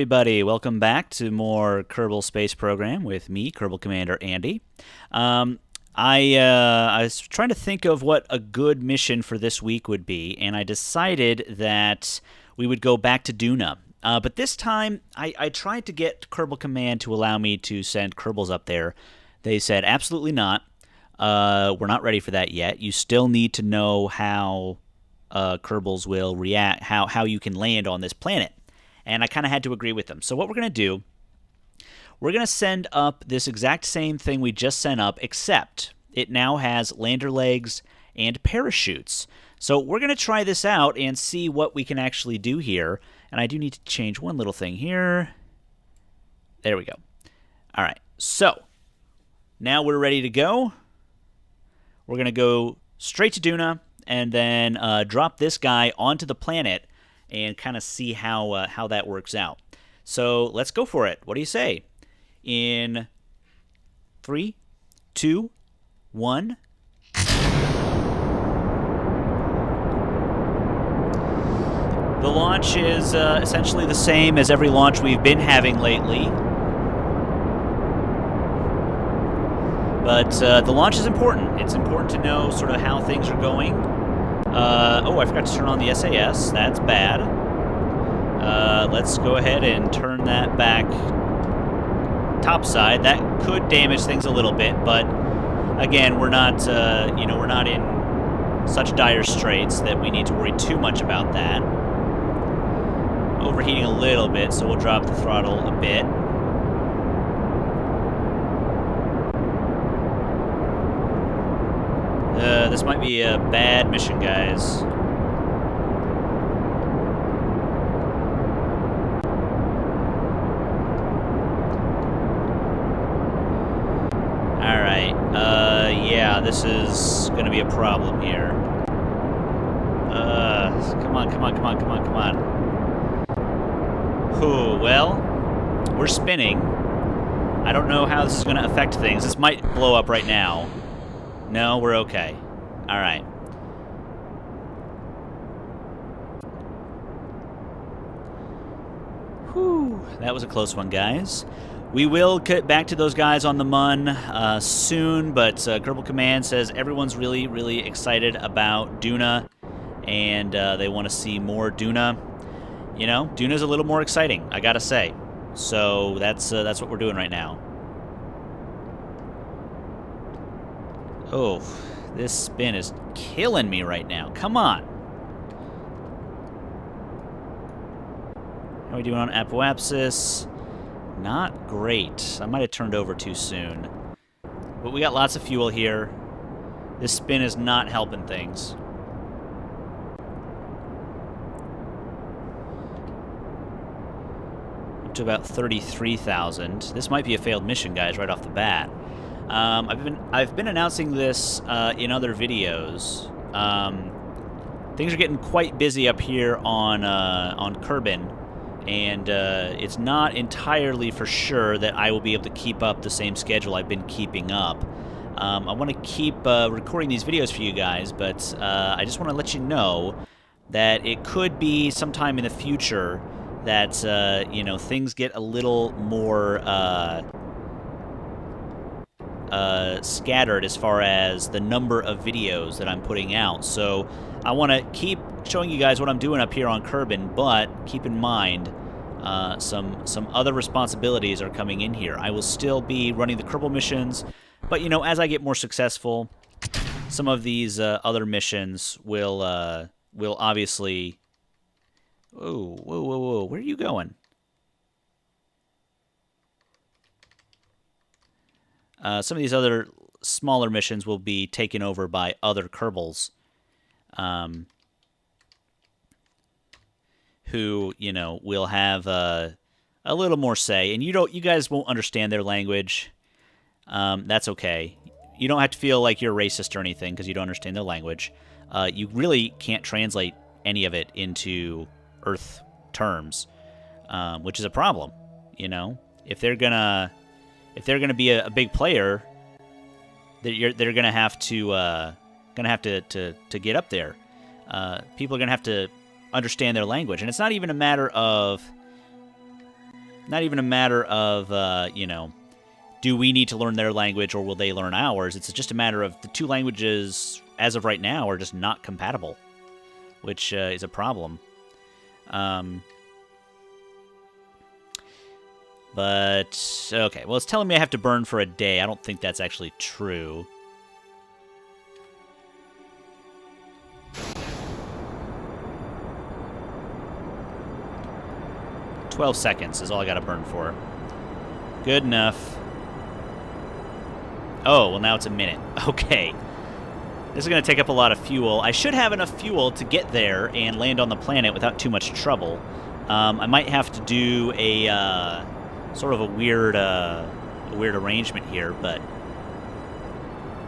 everybody. Welcome back to more Kerbal Space Program with me, Kerbal Commander Andy. I was trying to think of what a good mission for this week would be, and I decided that we would go back to Duna. But this time, I tried to get Kerbal Command to allow me to send Kerbals up there. They said, absolutely not. We're not ready for that yet. You still need to know how Kerbals will react, how you can land on this planet. And I kind of had to agree with them. So what we're going to do, we're going to send up this exact same thing we just sent up, except it now has lander legs and parachutes. So we're going to try this out and see what we can actually do here. And I do need to change one little thing here. There we go. All right. So now we're ready to go. We're going to go straight to Duna and then drop this guy onto the planet and kind of see how that works out. So let's go for it. What do you say? In 3, 2, 1. The launch is essentially the same as every launch we've been having lately. But the launch is important. It's important to know sort of how things are going. Oh, I forgot to turn on the SAS. That's bad. Let's go ahead and turn that back topside. That could damage things a little bit, but again, we're not, we're not in such dire straits that we need to worry too much about that. Overheating a little bit, so we'll drop the throttle a bit. This might be a bad mission, guys. Alright, yeah, this is gonna be a problem here. Come on, come on, come on, come on, come on. Whew, well, we're spinning. I don't know how this is gonna affect things. This might blow up right now. No, we're okay. All right. Whew, that was a close one, guys. We will get back to those guys on the Mun soon, but Kerbal Command says everyone's really, really excited about Duna, and they want to see more Duna. You know, Duna's a little more exciting, I gotta say. So that's what we're doing right now. Oh, this spin is killing me right now. Come on. How are we doing on apoapsis? Not great. I might have turned over too soon. But we got lots of fuel here. This spin is not helping things. Up to about 33,000. This might be a failed mission, guys, right off the bat. I've been announcing this in other videos. Things are getting quite busy up here on Kerbin, and it's not entirely for sure that I will be able to keep up the same schedule I've been keeping up. I want to keep recording these videos for you guys, but I just want to let you know that it could be sometime in the future that things get a little more scattered as far as the number of videos that I'm putting out. So I want to keep showing you guys what I'm doing up here on Kerbin, but keep in mind some other responsibilities are coming in here. I will still be running the Kerbal missions, but as I get more successful, some of these other missions will obviously. Whoa, whoa, whoa, whoa! Where are you going? Some of these other smaller missions will be taken over by other Kerbals, who will have a little more say. And you guys won't understand their language. That's okay. You don't have to feel like you're racist or anything because you don't understand their language. You really can't translate any of it into Earth terms, which is a problem. If they're gonna be a big player, they're gonna have to get up there. People are gonna have to understand their language, and it's not even a matter of Not even a matter of, you know, do we need to learn their language or will they learn ours? It's just a matter of the two languages, as of right now, are just not compatible, which is a problem. But, okay, well, it's telling me I have to burn for a day. I don't think that's actually true. "12 seconds is all I gotta burn for. Good enough. Oh, well, now it's a minute. Okay. This is going to take up a lot of fuel. I should have enough fuel to get there and land on the planet without too much trouble. I might have to do a sort of a weird arrangement here, but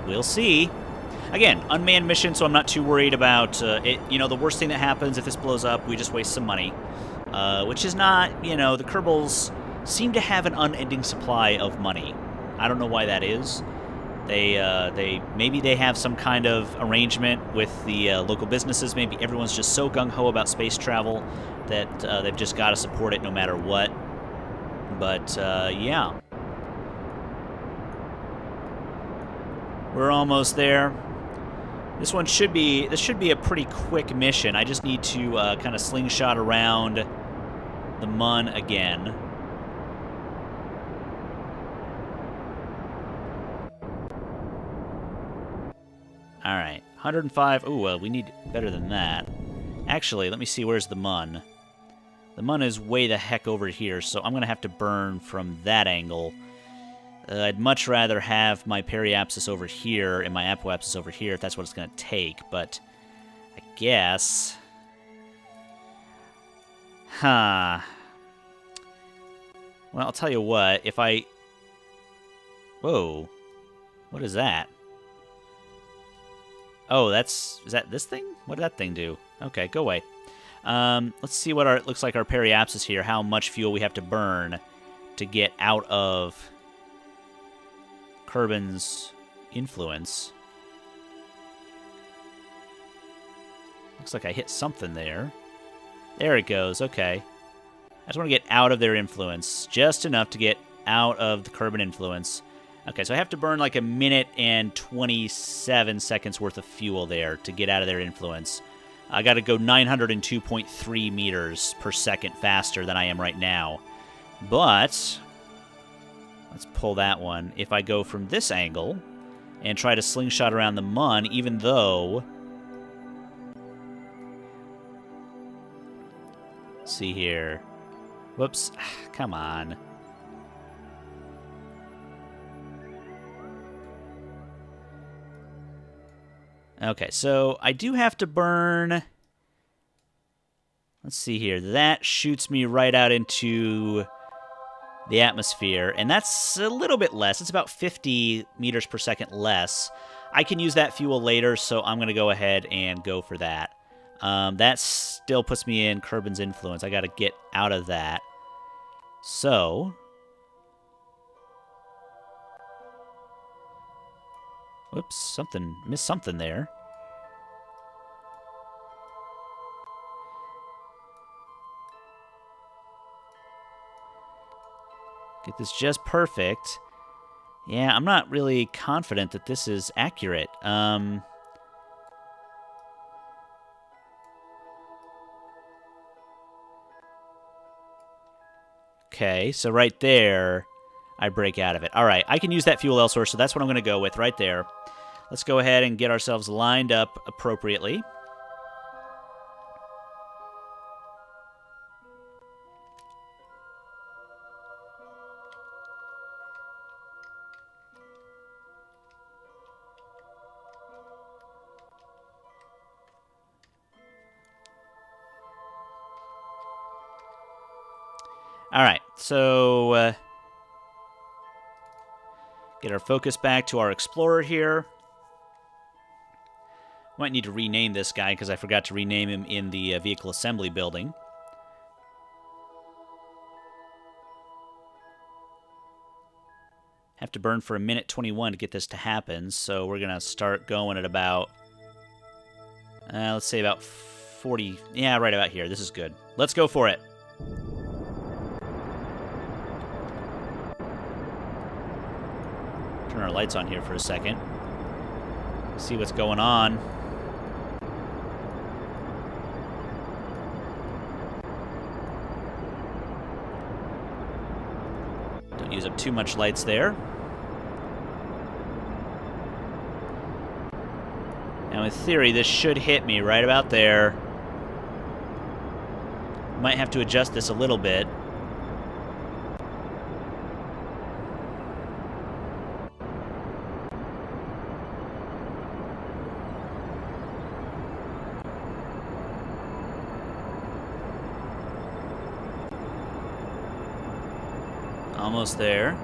we'll see. Again, unmanned mission, so I'm not too worried about it. You know, the worst thing that happens if this blows up, we just waste some money, which is not, you know, the Kerbals seem to have an unending supply of money. I don't know why that is. Maybe they have some kind of arrangement with the local businesses. Maybe everyone's just so gung-ho about space travel that they've just got to support it no matter what. But, yeah. We're almost there. This should be a pretty quick mission. I just need to kind of slingshot around the Mun again. All right, 105. Ooh, well, we need better than that. Actually, let me see. Where's the Mun? The Mun is way the heck over here, so I'm going to have to burn from that angle. I'd much rather have my periapsis over here and my apoapsis over here if that's what it's going to take, but I guess... Huh. Well, I'll tell you what, if I... Whoa. What is that? Oh, is that this thing? What did that thing do? Okay, go away. Let's see what it looks like our periapsis here, how much fuel we have to burn to get out of Kerbin's influence. Looks like I hit something there. There it goes, okay. I just want to get out of their influence, just enough to get out of the Kerbin influence. Okay, so I have to burn like 1 minute and 27 seconds worth of fuel there to get out of their influence. I got to go 902.3 meters per second faster than I am right now. But let's pull that one. If I go from this angle and try to slingshot around the Mun, even though... Let's see here. Whoops. Come on. Okay, so I do have to burn... Let's see here. That shoots me right out into the atmosphere, and that's a little bit less. It's about 50 meters per second less. I can use that fuel later, so I'm going to go ahead and go for that. That still puts me in Kerbin's influence. I got to get out of that. So... Whoops, missed something there. Get this just perfect. Yeah, I'm not really confident that this is accurate. Okay, so right there... I break out of it. All right, I can use that fuel elsewhere, so that's what I'm going to go with right there. Let's go ahead and get ourselves lined up appropriately. All right, so... get our focus back to our explorer here. Might need to rename this guy because I forgot to rename him in the vehicle assembly building. Have to burn for 1:21 to get this to happen, so we're going to start going at about, let's say about 40, yeah, right about here. This is good. Let's go for it. Turn our lights on here for a second. See what's going on. Don't use up too much lights there. Now, in theory, this should hit me right about there. Might have to adjust this a little bit. Almost there.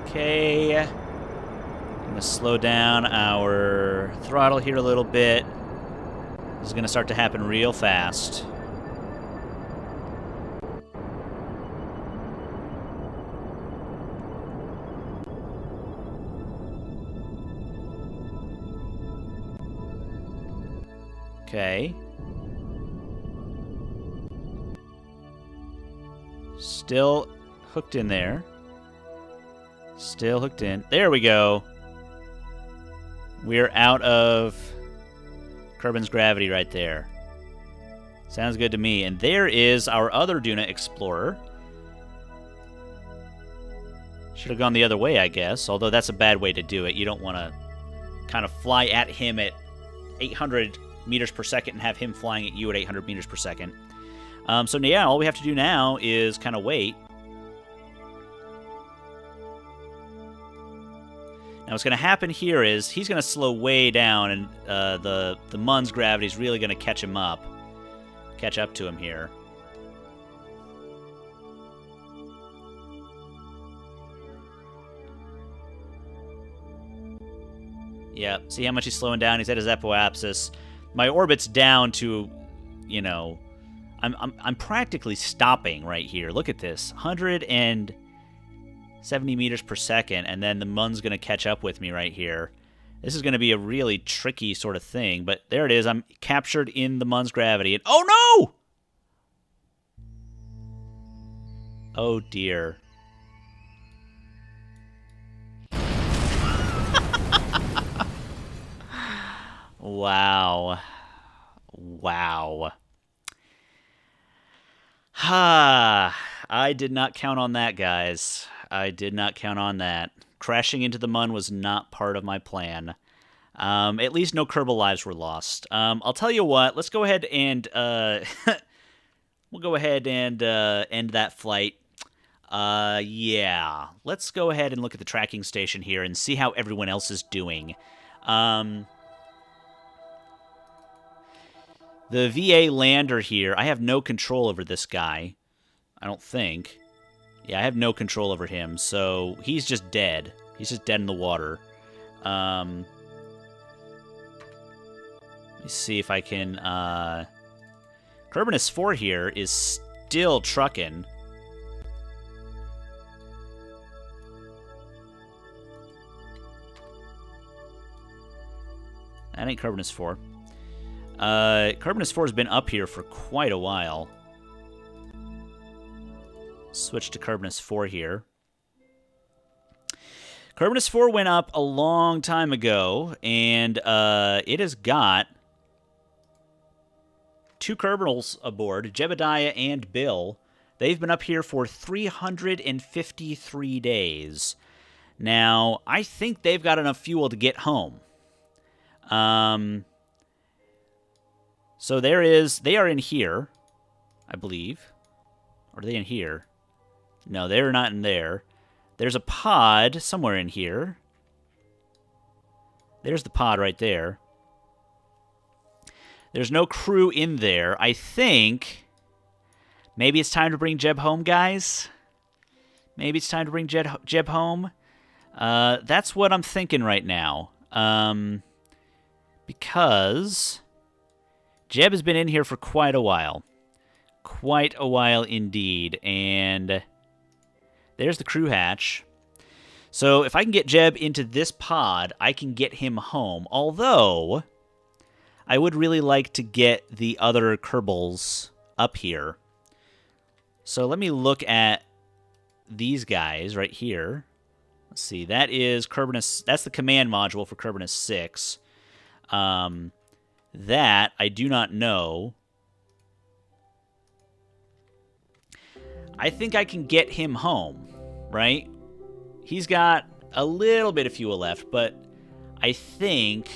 Okay. I'm going to slow down our throttle here a little bit. This is going to start to happen real fast. Okay. Still hooked in there. Still hooked in. There we go. We're out of Kerbin's gravity right there. Sounds good to me. And there is our other Duna Explorer. Should have gone the other way, I guess. Although that's a bad way to do it. You don't want to kind of fly at him at 800 meters per second and have him flying at you at 800 meters per second. So yeah, all we have to do now is kind of wait. Now what's going to happen here is he's going to slow way down, and the Munn's gravity is really going to catch up to him here. Yeah, see how much he's slowing down? He's at his apoapsis. My orbit's down to, you know, I'm practically stopping right here. Look at this, 170 meters per second, and then the Munn's going to catch up with me right here. This is going to be a really tricky sort of thing, but there it is. I'm captured in the Munn's gravity, and oh no! Oh dear. Wow. Wow. Ha! I did not count on that, guys. I did not count on that. Crashing into the Munn was not part of my plan. At least no Kerbal lives were lost. I'll tell you what. Let's go ahead and we'll go ahead and end that flight. Yeah. Let's go ahead and look at the tracking station here and see how everyone else is doing. The VA lander here, I have no control over this guy. I don't think. Yeah, I have no control over him, so he's just dead. He's just dead in the water. Let me see if I can... Kerbinus 4 here is still trucking. That ain't Kerbinus 4. Kerbinus 4 has been up here for quite a while. Switch to Kerbinus 4 here. Kerbinus 4 went up a long time ago, and it has got 2 Kerbals aboard, Jebediah and Bill. They've been up here for 353 days. Now, I think they've got enough fuel to get home. So they are in here, I believe. Or are they in here? No, they're not in there. There's a pod somewhere in here. There's the pod right there. There's no crew in there. I think maybe it's time to bring Jeb home, guys. Maybe it's time to bring Jeb home. That's what I'm thinking right now. Because Jeb has been in here for quite a while. Quite a while indeed. And there's the crew hatch. So if I can get Jeb into this pod, I can get him home. Although, I would really like to get the other Kerbals up here. So let me look at these guys right here. Let's see. That is Kerbinus. That's the command module for Kerbinus 6. That I do not know. I think I can get him home, right? He's got a little bit of fuel left, but I think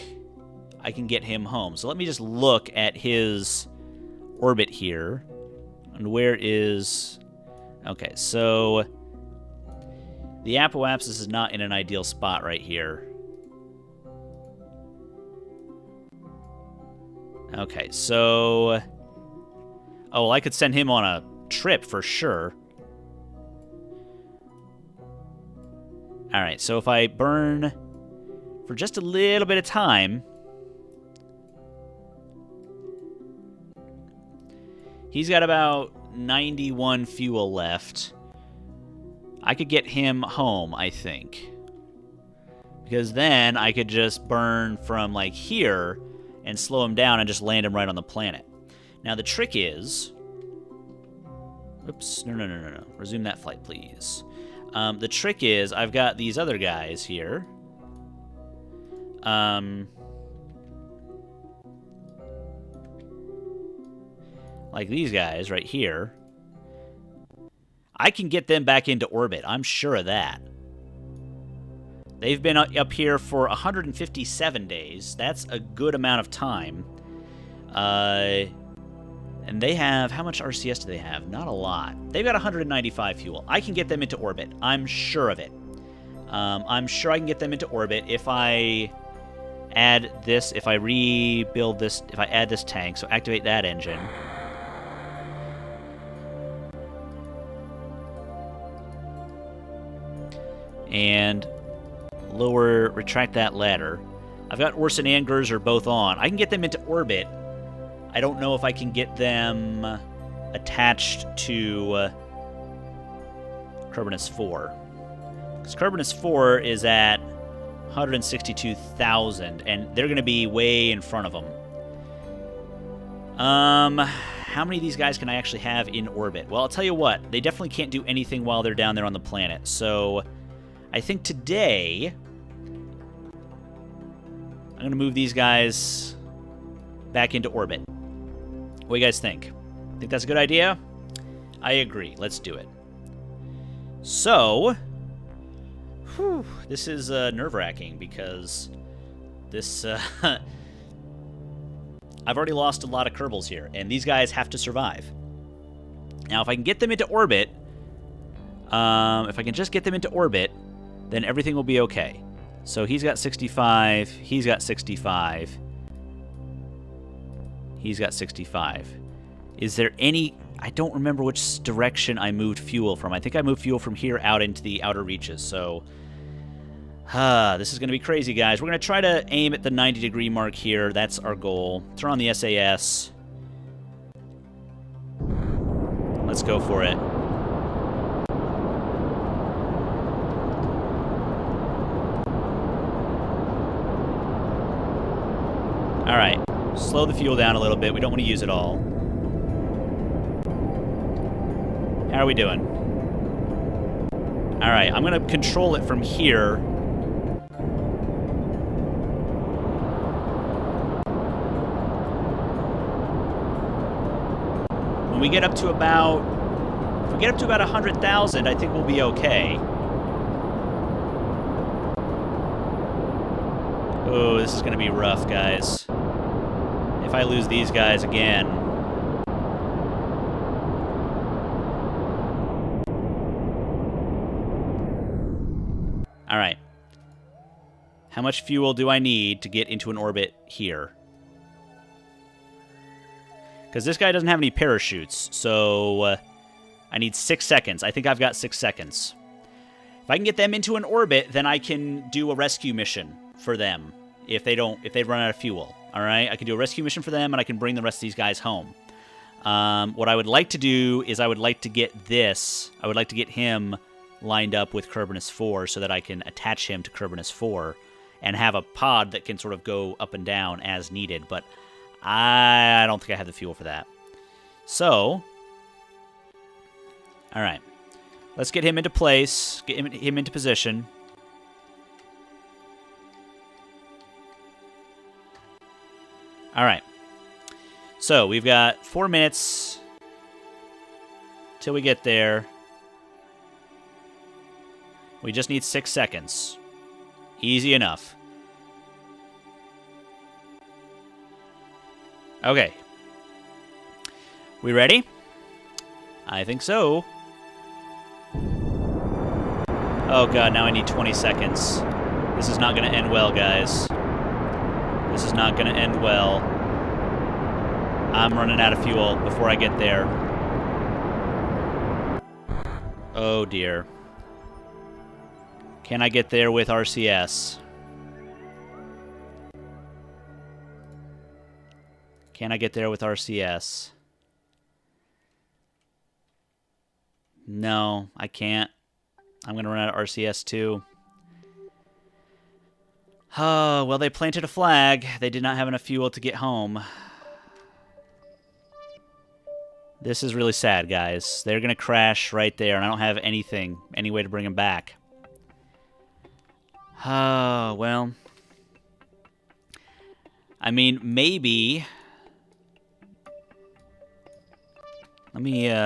I can get him home. So let me just look at his orbit here. And where is... Okay, so the Apoapsis is not in an ideal spot right here. Okay, so... Oh, well, I could send him on a trip for sure. Alright, so if I burn for just a little bit of time... He's got about 91 fuel left. I could get him home, I think. Because then I could just burn from, like, here and slow him down and just land him right on the planet. Now, the trick is... Oops, no. Resume that flight, please. The trick is I've got these other guys here. Like these guys right here. I can get them back into orbit. I'm sure of that. They've been up here for 157 days. That's a good amount of time. And they have... How much RCS do they have? Not a lot. They've got 195 fuel. I can get them into orbit. I'm sure of it. I'm sure I can get them into orbit if I add this, if I rebuild this, if I add this tank. So activate that engine. And retract that ladder. I've got Orson and Gerzer both on. I can get them into orbit. I don't know if I can get them attached to Kerbinus 4. Because Kerbinus 4 is at 162,000, and they're going to be way in front of them. How many of these guys can I actually have in orbit? Well, I'll tell you what. They definitely can't do anything while they're down there on the planet. So I think today I'm going to move these guys back into orbit. What do you guys think? Think that's a good idea? I agree. Let's do it. So, this is nerve-wracking because this... I've already lost a lot of Kerbals here, and these guys have to survive. Now, if I can get them into orbit, if I can just get them into orbit, then everything will be okay. So he's got 65, he's got 65... He's got 65. Is there any... I don't remember which direction I moved fuel from. I think I moved fuel from here out into the outer reaches, so... this is going to be crazy, guys. We're going to try to aim at the 90-degree mark here. That's our goal. Turn on the SAS. Let's go for it. Alright. Slow the fuel down a little bit. We don't want to use it all. How are we doing? Alright, I'm going to control it from here. When we get up to about... If we get up to about 100,000, I think we'll be okay. Oh, this is going to be rough, guys. If I lose these guys again... Alright. How much fuel do I need to get into an orbit here? Because this guy doesn't have any parachutes, so... I need 6 seconds. I think I've got 6 seconds. If I can get them into an orbit, then I can do a rescue mission for them. If they run out of fuel. Alright, I can do a rescue mission for them, and I can bring the rest of these guys home. What I would like to do is I would like to get this. I would like to get him lined up with Kerbinus 4 so that I can attach him to Kerbinus 4 and have a pod that can sort of go up and down as needed. But I don't think I have the fuel for that. So, all right. Let's get him into place, get him into position. All right. So, we've got 4 minutes till we get there. We just need 6 seconds. Easy enough. Okay. We ready? I think so. Oh god, now I need 20 seconds. This is not going to end well, guys. This is not going to end well. I'm running out of fuel before I get there. Oh dear. Can I get there with RCS? Can I get there with RCS? No, I can't. I'm going to run out of RCS too. Oh, well, they planted a flag. They did not have enough fuel to get home. This is really sad, guys. They're going to crash right there, and I don't have anything, any way to bring them back. Oh, well. I mean, maybe... Let me, if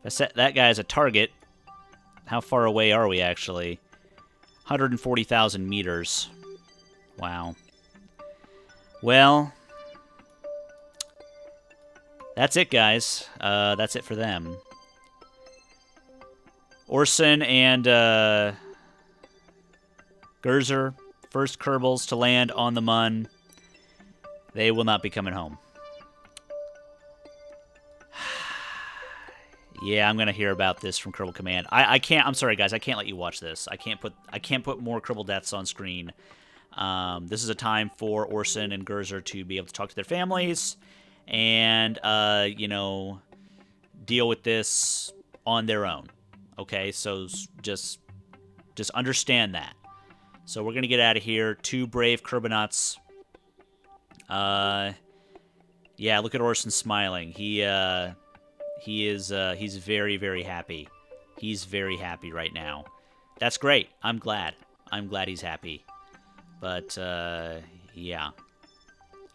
I set that guy as a target, how far away are we, actually? 140,000 meters. Wow. Well, that's it, guys. That's it for them. Orson and Gerzer, first Kerbals to land on the Mun. They will not be coming home. Yeah, I'm gonna hear about this from Kerbal Command. I can't. I'm sorry, guys. I can't let you watch this. I can't put more Kerbal deaths on screen. This is a time for Orson and Gerzer to be able to talk to their families and you know, deal with this on their own. Okay, so just understand that. So we're gonna get out of here. 2 brave Kerbonauts. Yeah, look at Orson smiling. He's very, very happy. He's very happy right now. That's great. I'm glad. I'm glad he's happy. But, yeah.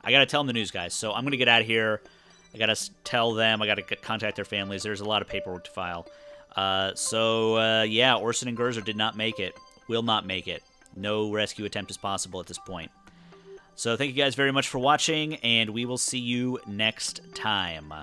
I gotta tell them the news, guys. So I'm gonna get out of here. I gotta tell them. I gotta contact their families. There's a lot of paperwork to file. Yeah, Orson and Gerzer did not make it. Will not make it. No rescue attempt is possible at this point. So thank you guys very much for watching, and we will see you next time.